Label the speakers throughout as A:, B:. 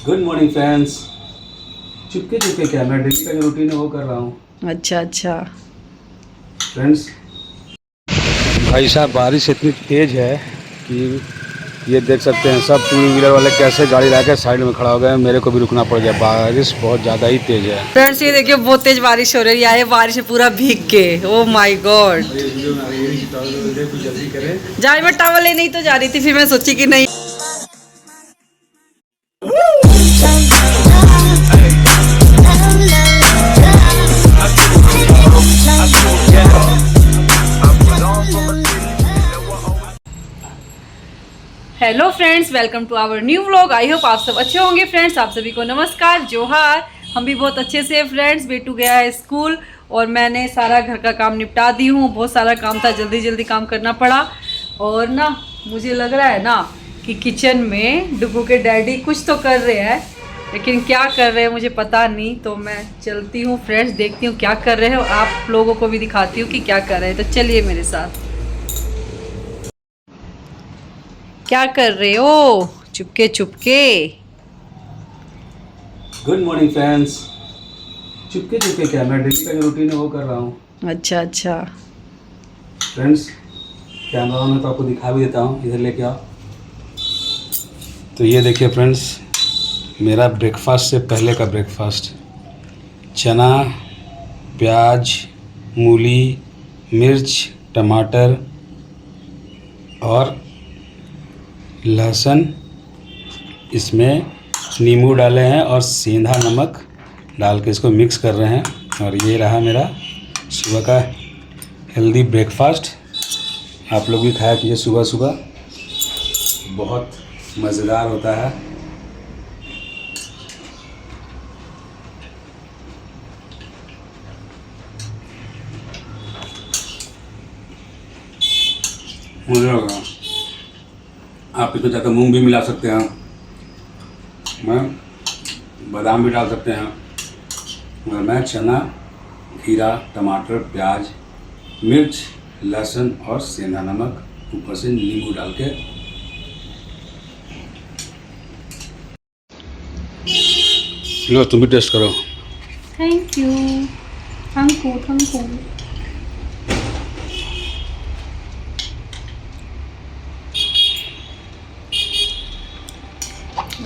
A: Good morning friends. Chupke Chupke क्या, मैं daily का जो रूटीन है वो कर रहा हूँ।
B: अच्छा अच्छा।
A: फ्रेंड्स, भाई साहब बारिश इतनी तेज़ है कि ये देख सकते हैं सब टू व्हीलर वाले कैसे गाड़ी ला के साइड में खड़ा हो गए हैं। मेरे को भी रुकना पड़ गया, बारिश बहुत ज़्यादा ही तेज़ है।
B: फ्रेंड्स ये देखिए बहुत तेज बारिश हो रही है, बारिश में पूरा भीग के। Oh my God.
A: जल्दी करें।
B: जाए मैं टॉवल लेने ही तो जा रही थी, फिर मैं सोची कि नहीं। Hello friends, welcome to our new vlog. I hope आप सब अच्छे होंगे। फ्रेंड्स आप सभी को नमस्कार, जोहार। हम भी बहुत अच्छे से। फ्रेंड्स बेटू गया है स्कूल और मैंने सारा घर का काम निपटा दी हूँ। बहुत सारा काम था, जल्दी जल्दी काम करना पड़ा। और ना मुझे लग रहा है ना कि किचन में डुगू के डैडी कुछ तो कर रहे हैं, लेकिन क्या कर रहे हैं मुझे पता नहीं। तो मैं चलती हूँ फ्रेंड्स, देखती हूँ क्या कर रहे हैं और आप लोगों को भी दिखाती हूँ कि क्या कर रहे हैं। तो चलिए मेरे साथ। क्या कर रहे हो Chupke Chupke?
A: Good morning friends. Chupke Chupke क्या, मैं डेली का जो रूटीन है वो कर रहा हूँ।
B: अच्छा अच्छा।
A: फ्रेंड्स, कैमरा में तो आपको दिखा भी देता हूँ, इधर लेके आओ। तो ये देखिए फ्रेंड्स, मेरा ब्रेकफास्ट से पहले का ब्रेकफास्ट। चना, प्याज, मूली, मिर्च, टमाटर और लहसुन, इसमें नींबू डाले हैं और सेंधा नमक डाल के इसको मिक्स कर रहे हैं। और ये रहा मेरा सुबह का हेल्दी ब्रेकफास्ट। आप लोग भी खाया कीजिए सुबह सुबह, बहुत मज़ेदार होता है। मुझे लगा आप इसमें चाहते मूंग भी मिला सकते हैं, मैं बादाम भी डाल सकते हैं, मगर मैं चना, खीरा, टमाटर, प्याज, मिर्च, लहसुन और सेंधा नमक, ऊपर से नींबू डाल के। लो तुम भी टेस्ट करो।
B: Thank you. Thank you.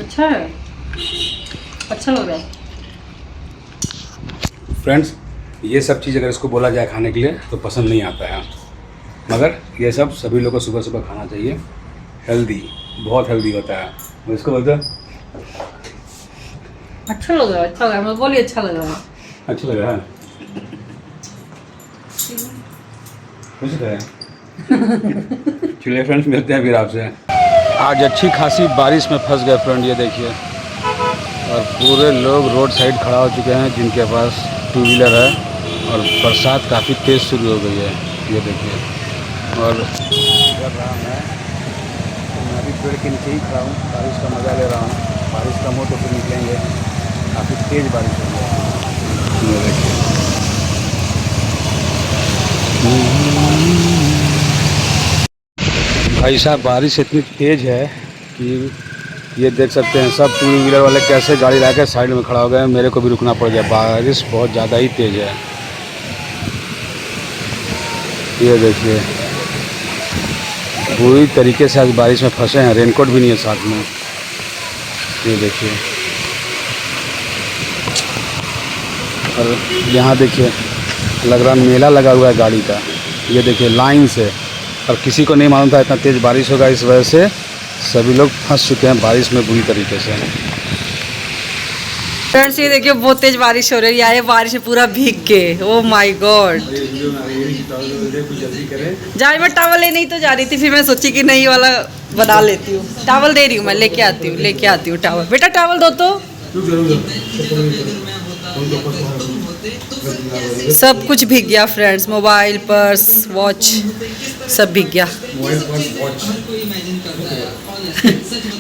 B: अच्छा है, अच्छा लग रहा है।
A: फ्रेंड्स, ये सब चीज़ अगर इसको बोला जाए खाने के लिए तो पसंद नहीं आता है, मगर ये सब सभी लोग को सुबह सुबह खाना चाहिए। हेल्दी, बहुत हेल्दी होता है। मैं इसको बोलते हैं
B: अच्छा लग रहा है, अच्छा लग रहा है, मैं बोली अच्छा लग रहा है।
A: अच्छा लग रहा है, कुछ है। चलिए फ्रेंड्स, मिलते हैं फिर आपसे। आज अच्छी खासी बारिश में फंस गए फ्रेंड, ये देखिए। और पूरे लोग रोड साइड खड़ा हो चुके हैं जिनके पास टू व्हीलर है। और बरसात काफ़ी तेज़ शुरू हो गई है, ये देखिए। और कर रहा मैं भी पेड़ के नीचे ही खड़ा हूँ, बारिश का मज़ा ले रहा हूँ। बारिश कम हो तो फिर निकलेंगे, काफ़ी तेज़ बारिश हो रही है, ये देखिए। भाई साहब बारिश इतनी तेज़ है कि ये देख सकते हैं सब टू व्हीलर वाले कैसे गाड़ी ला के साइड में खड़ा हो गए हैं। मेरे को भी रुकना पड़ गया, बारिश बहुत ज़्यादा ही तेज़ है। ये देखिए पूरी तरीके से आज बारिश में फंसे हैं, रेनकोट भी नहीं है साथ में। ये देखिए, और यहाँ देखिए लग रहा मेला लगा हुआ है गाड़ी का। ये देखिए लाइन से, और किसी को नहीं मालूम था इतना तेज़ बारिश होगा, इस वजह से सभी लोग फंस चुके हैं बारिश में बुरी तरीके से।
B: फ्रेंड्स ये देखिए बहुत तेज बारिश हो रही है, बारिश में पूरा भीग के। Oh my God. जाए मैं टॉवल लेने ही तो जा रही थी, फिर मैं सोची कि नहीं वाला बना लेती हूँ। टॉवल दे रही हूँ, मैं लेके आती हूँ टॉवल। बेटा टॉवल दो तो। सब कुछ भीग गया फ्रेंड्स, मोबाइल, पर्स, वॉच सब भीग गया।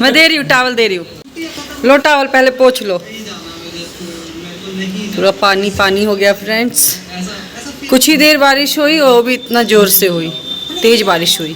B: मैं दे रही हूँ, टॉवल दे रही हूँ। लो टॉवल पहले पोंछ लो। पूरा पानी पानी हो गया फ्रेंड्स। कुछ ही देर बारिश हुई और वो भी इतना ज़ोर से हुई, तेज़ बारिश हुई।